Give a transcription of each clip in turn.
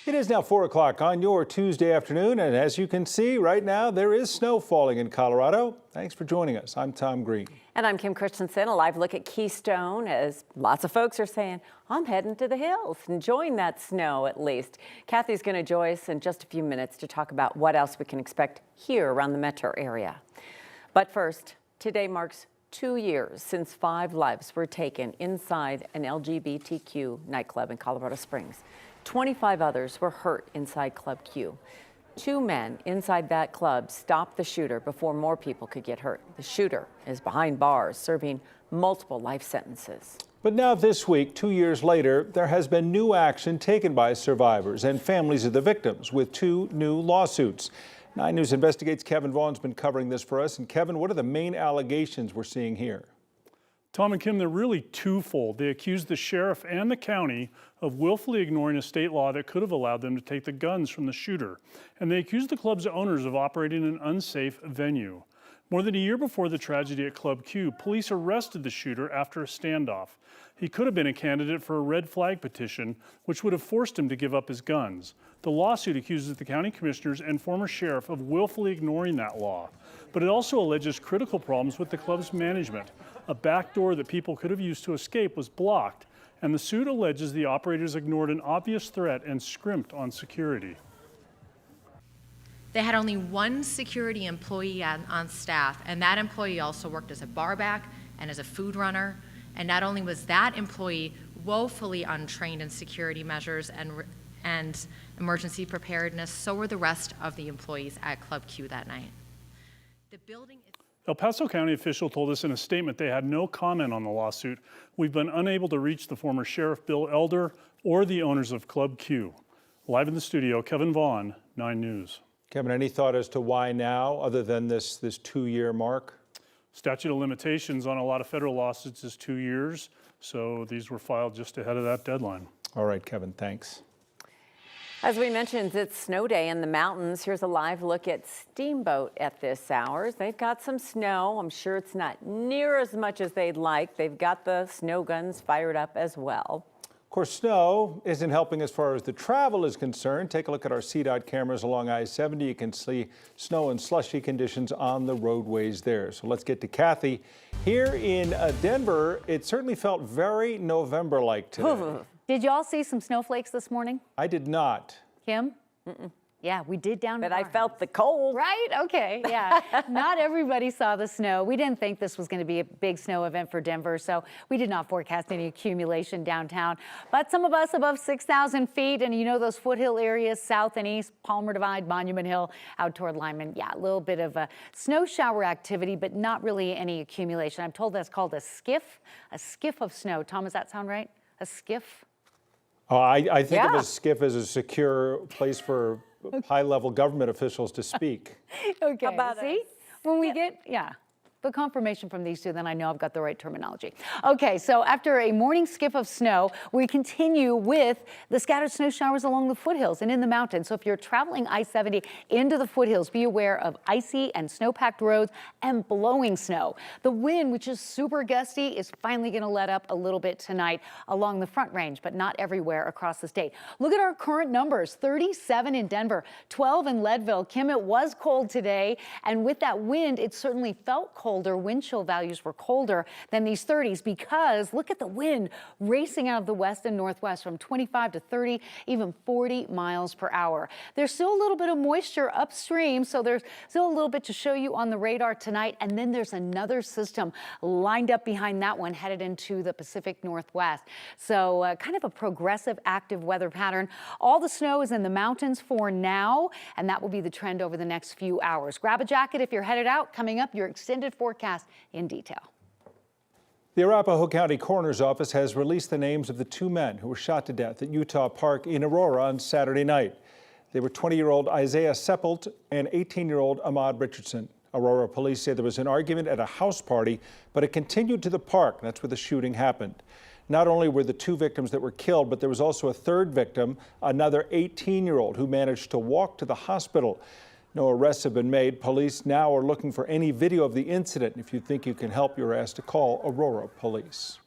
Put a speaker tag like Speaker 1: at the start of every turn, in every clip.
Speaker 1: It is now 4 o'clock on your Tuesday afternoon, and as you can see right now, there is snow falling in Colorado. Thanks for joining us. I'm Tom Green.
Speaker 2: And I'm Kim Christensen. A live look at Keystone as lots of folks are saying, I'm heading to the hills, enjoying that snow at least. Kathy's going to join us in just a few minutes to talk about what else we can expect here around the metro area. But first, today marks 2 years since 5 lives were taken inside an LGBTQ nightclub in Colorado Springs. 25 others were hurt inside Club Q. 2 men inside that club stopped the shooter before more people could get hurt. The shooter is behind bars, serving multiple life sentences.
Speaker 1: But now this week, 2 years later, there has been new action taken by survivors and families of the victims with 2 new lawsuits. 9 News Investigates' Kevin Vaughn's been covering this for us. And Kevin, what are the main allegations we're seeing here?
Speaker 3: Tom and Kim, they're really twofold. They accuse the sheriff and the county of willfully ignoring a state law that could have allowed them to take the guns from the shooter. And they accuse the club's owners of operating an unsafe venue. More than a year before the tragedy at Club Q, police arrested the shooter after a standoff. He could have been a candidate for a red flag petition, which would have forced him to give up his guns. The lawsuit accuses the county commissioners and former sheriff of willfully ignoring that law. But it also alleges critical problems with the club's management. A back door that people could have used to escape was blocked, and the suit alleges the operators ignored an obvious threat and scrimped on security.
Speaker 4: They had only 1 security employee on staff, and that employee also worked as a bar back and as a food runner. And not only was that employee woefully untrained in security measures and emergency preparedness, so were the rest of the employees at Club Q that night. The building is
Speaker 3: El Paso County official told us in a statement they had no comment on the lawsuit. We've been unable to reach the former Sheriff Bill Elder or the owners of Club Q. Live in the studio, Kevin Vaughn, 9 News.
Speaker 1: Kevin, any thought as to why now, other than this 2-year mark?
Speaker 3: Statute of limitations on a lot of federal lawsuits is 2 years, so these were filed just ahead of that deadline.
Speaker 1: All right, Kevin, thanks.
Speaker 2: As we mentioned, it's snow day in the mountains. Here's a live look at Steamboat at this hour. They've got some snow. I'm sure it's not near as much as they'd like. They've got the snow guns fired up as well.
Speaker 1: Of course, snow isn't helping as far as the travel is concerned. Take a look at our CDOT cameras along I-70. You can see snow and slushy conditions on the roadways there. So let's get to Kathy. Here in Denver, it certainly felt very November-like today.
Speaker 5: Did y'all see some snowflakes this morning?
Speaker 1: I did not.
Speaker 5: Kim? Yeah, we did down
Speaker 2: But
Speaker 5: at
Speaker 2: I
Speaker 5: our
Speaker 2: felt
Speaker 5: house.
Speaker 2: the cold.
Speaker 5: Right? Okay, yeah. Not everybody saw the snow. We didn't think this was going to be a big snow event for Denver, so we did not forecast any accumulation downtown. But some of us above 6,000 feet, and you know those foothill areas, south and east, Palmer Divide, Monument Hill, out toward Lyman. Yeah, a little bit of a snow shower activity, but not really any accumulation. I'm told that's called a skiff of snow. Tom, does that sound right? A skiff?
Speaker 1: Oh, I think of
Speaker 2: Yeah.
Speaker 1: a skiff as a secure place for high-level government officials to speak.
Speaker 5: Okay,
Speaker 2: How about
Speaker 5: see? When we get, the confirmation from these two, then I know I've got the right terminology. Okay, so after a morning skip of snow, we continue with the scattered snow showers along the foothills and in the mountains. So if you're traveling I-70 into the foothills, be aware of icy and snow-packed roads and blowing snow. The wind, which is super gusty, is finally going to let up a little bit tonight along the Front Range, but not everywhere across the state. Look at our current numbers, 37 in Denver, 12 in Leadville. Kim, it was cold today, and with that wind, it certainly felt colder. Wind chill values were colder than these 30s because look at the wind racing out of the west and northwest from 25 to 30, even 40 miles per hour. There's still a little bit of moisture upstream, so there's still a little bit to show you on the radar tonight. And then there's another system lined up behind that one headed into the Pacific Northwest. So kind of a progressive active weather pattern. All the snow is in the mountains for now, and that will be the trend over the next few hours. Grab a jacket if you're headed out. Coming up, your extended forecast in detail.
Speaker 1: The Arapahoe County Coroner's Office has released the names of the 2 men who were shot to death at Utah Park in Aurora on Saturday night. They were 20-year-old Isaiah Seppelt and 18-year-old Ahmad Richardson. Aurora police say there was an argument at a house party, but it continued to the park. That's where the shooting happened. Not only were the 2 victims that were killed, but there was also a 3rd victim, another 18-year-old who managed to walk to the hospital. No arrests have been made. Police now are looking for any video of the incident. If you think you can help, you're asked to call Aurora Police.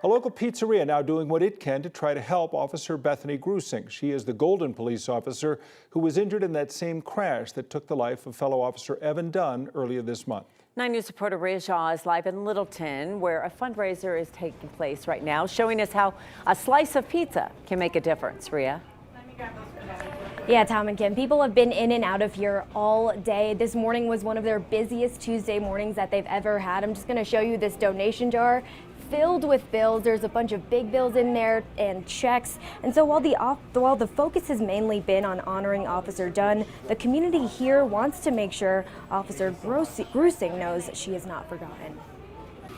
Speaker 1: A local pizzeria now doing what it can to try to help Officer Bethany Grusing. She is the Golden police officer who was injured in that same crash that took the life of fellow officer Evan Dunn earlier this month.
Speaker 2: 9 News reporter Rhea Shaw is live in Littleton, where a fundraiser is taking place right now, showing us how a slice of pizza can make a difference. Rhea?
Speaker 6: Yeah, Tom and Kim, people have been in and out of here all day. This morning was one of their busiest Tuesday mornings that they've ever had. I'm just going to show you this donation jar filled with bills. There's a bunch of big bills in there and checks. And so while the focus has mainly been on honoring Officer Dunn, the community here wants to make sure Officer Grusing knows she is not forgotten.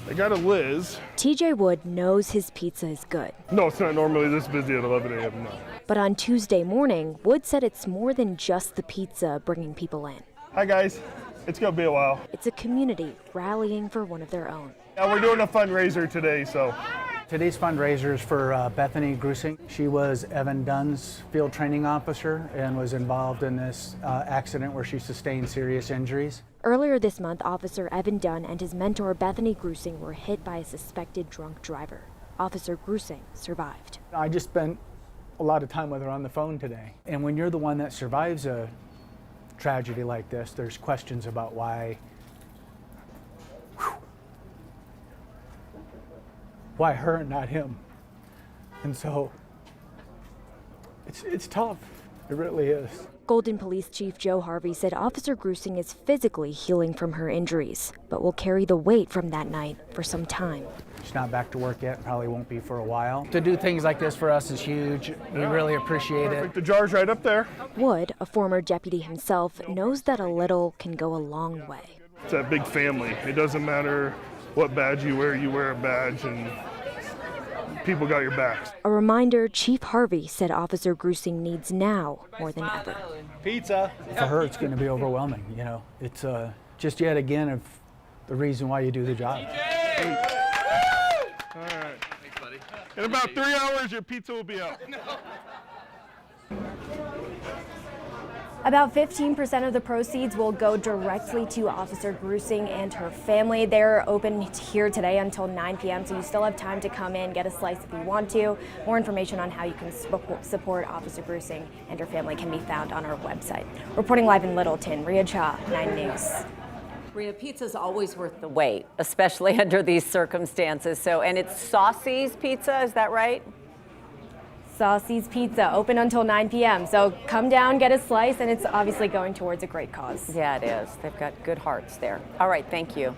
Speaker 7: I got a Liz.
Speaker 6: TJ Wood knows his pizza is good.
Speaker 7: No, it's not normally this busy at 11 a.m. No.
Speaker 6: But on Tuesday morning, Wood said it's more than just the pizza bringing people in.
Speaker 7: Hi guys, it's gonna be a while.
Speaker 6: It's a community rallying for one of their own.
Speaker 7: Yeah, we're doing a fundraiser today, so.
Speaker 8: Today's fundraiser is for Bethany Grusing. She was Evan Dunn's field training officer and was involved in this accident where she sustained serious injuries.
Speaker 6: Earlier this month, Officer Evan Dunn and his mentor Bethany Grusing were hit by a suspected drunk driver. Officer Grusing survived.
Speaker 8: I just spent a lot of time with her on the phone today. And when you're the one that survives a tragedy like this, there's questions about why her and not him. And so it's tough. It really is.
Speaker 6: Golden Police Chief Joe Harvey said Officer Grusing is physically healing from her injuries, but will carry the weight from that night for some time.
Speaker 8: She's not back to work yet, probably won't be for a while. To do things like this for us is huge. We really appreciate it.
Speaker 7: The jar's right up there.
Speaker 6: Wood, a former deputy himself, knows that a little can go a long way.
Speaker 7: It's that big family. It doesn't matter what badge you wear a badge, and people got your backs.
Speaker 6: A reminder Chief Harvey said Officer Grusing needs now more than ever.
Speaker 8: Pizza. For her, it's going to be overwhelming. You know, it's just yet again of the reason why you do the job.
Speaker 7: All right. Thanks, buddy. In about 3 hours, your pizza will be out.
Speaker 6: About 15% of the proceeds will go directly to Officer Grusing and her family. They're open here today until 9 p.m., so you still have time to come in, get a slice if you want to. More information on how you can support Officer Grusing and her family can be found on our website. Reporting live in Littleton, Rhea Cha, 9 News.
Speaker 2: Rhea, pizza's always worth the wait, especially under these circumstances. And it's Saucy's Pizza, is that right?
Speaker 6: Saucy's Pizza, open until 9 p.m. So come down, get a slice, and it's obviously going towards a great cause.
Speaker 2: Yeah, it is. They've got good hearts there. All right, thank you.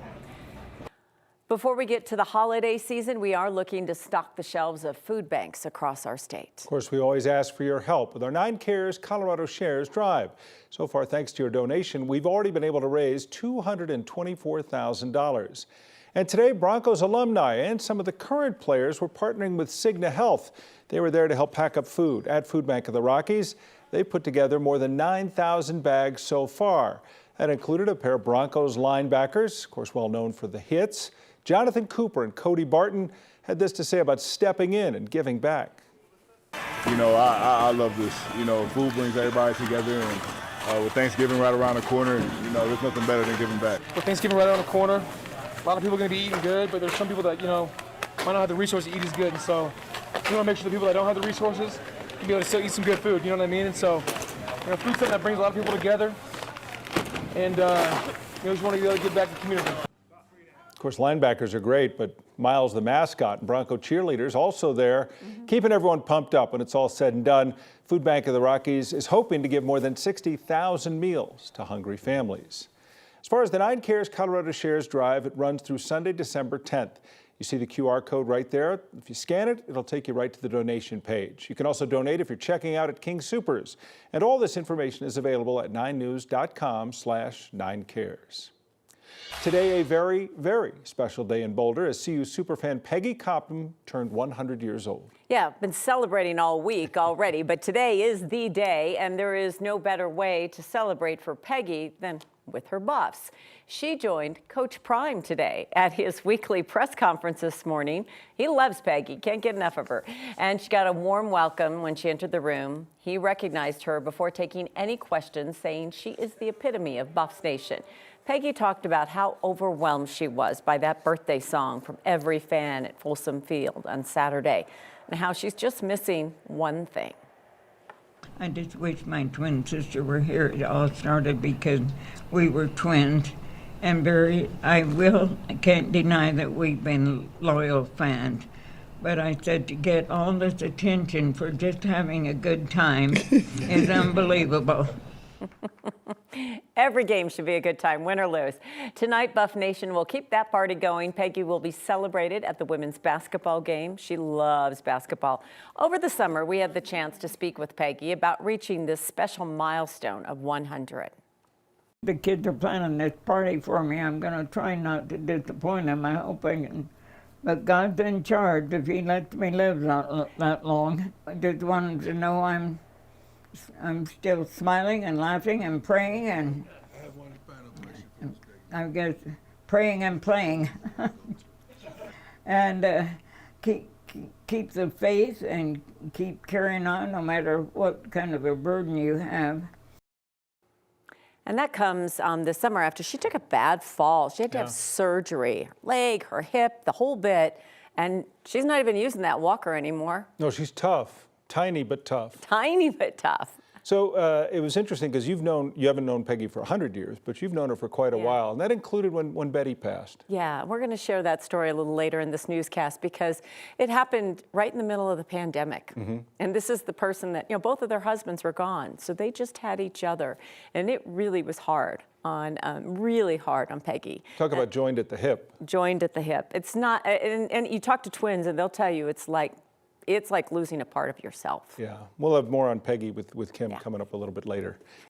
Speaker 2: Before we get to the holiday season, we are looking to stock the shelves of food banks across our state.
Speaker 1: Of course, we always ask for your help with our 9 Cares Colorado Shares Drive. So far, thanks to your donation, we've already been able to raise $224,000. And today, Broncos alumni and some of the current players were partnering with Cigna Health. They were there to help pack up food at Food Bank of the Rockies. They put together more than 9,000 bags so far. That included a pair of Broncos linebackers, of course, well known for the hits. Jonathan Cooper and Cody Barton had this to say about stepping in and giving back.
Speaker 9: You know, I love this. You know, food brings everybody together, and with Thanksgiving right around the corner, you know, there's nothing better than giving back.
Speaker 10: With Thanksgiving right around the corner, a lot of people are going to be eating good, but there's some people that, you know, might not have the resources to eat as good, and so we want to make sure the people that don't have the resources can be able to still eat some good food, you know what I mean? And so, you know, food's something that brings a lot of people together, and you know, just want to be able to give back to the community.
Speaker 1: Of course, linebackers are great, but Miles, the mascot, and Bronco cheerleaders also there, keeping everyone pumped up when it's all said and done. Food Bank of the Rockies is hoping to give more than 60,000 meals to hungry families. As far as the 9 Cares Colorado Shares Drive, it runs through Sunday, December 10th. You see the QR code right there. If you scan it, it'll take you right to the donation page. You can also donate if you're checking out at King Soopers. And all this information is available at 9news.com/9cares. Today, a very, very special day in Boulder as CU superfan Peggy Copham turned 100 years old.
Speaker 2: Yeah, been celebrating all week already, but today is the day, and there is no better way to celebrate for Peggy than with her buffs. She joined Coach Prime today at his weekly press conference this morning. He loves Peggy, can't get enough of her. And she got a warm welcome when she entered the room. He recognized her before taking any questions, saying she is the epitome of Buffs Nation. Peggy talked about how overwhelmed she was by that birthday song from every fan at Folsom Field on Saturday, and how she's just missing one thing.
Speaker 11: I just wish my twin sister were here. It all started because we were twins. And I can't deny that we've been loyal fans. But I said to get all this attention for just having a good time is unbelievable.
Speaker 2: Every game should be a good time, win or lose. Tonight, Buff Nation will keep that party going. Peggy will be celebrated at the women's basketball game. She loves basketball. Over the summer, we had the chance to speak with Peggy about reaching this special milestone of 100.
Speaker 11: The kids are planning this party for me. I'm going to try not to disappoint them. I hope I can. But God's in charge if He lets me live that long. I just wanted to know I'm still smiling and laughing and praying, and
Speaker 12: I have one final question.
Speaker 11: I guess praying and playing. And keep the faith and keep carrying on no matter what kind of a burden you have.
Speaker 2: And that comes this summer after she took a bad fall. She had to have surgery, her leg, her hip, the whole bit. And she's not even using that walker anymore.
Speaker 1: No, she's tough. Tiny but tough.
Speaker 2: Tiny but tough.
Speaker 1: So it was interesting because you haven't known Peggy for 100 years, but you've known her for quite a while. And that included when Betty passed.
Speaker 2: Yeah, we're going to share that story a little later in this newscast because it happened right in the middle of the pandemic. And this is the person that, both of their husbands were gone. So they just had each other. And it really was hard on Peggy.
Speaker 1: Talk about joined at the hip.
Speaker 2: Joined at the hip. It's not, and you talk to twins and they'll tell you it's like losing a part of yourself.
Speaker 1: Yeah, we'll have more on Peggy with Kim coming up a little bit later.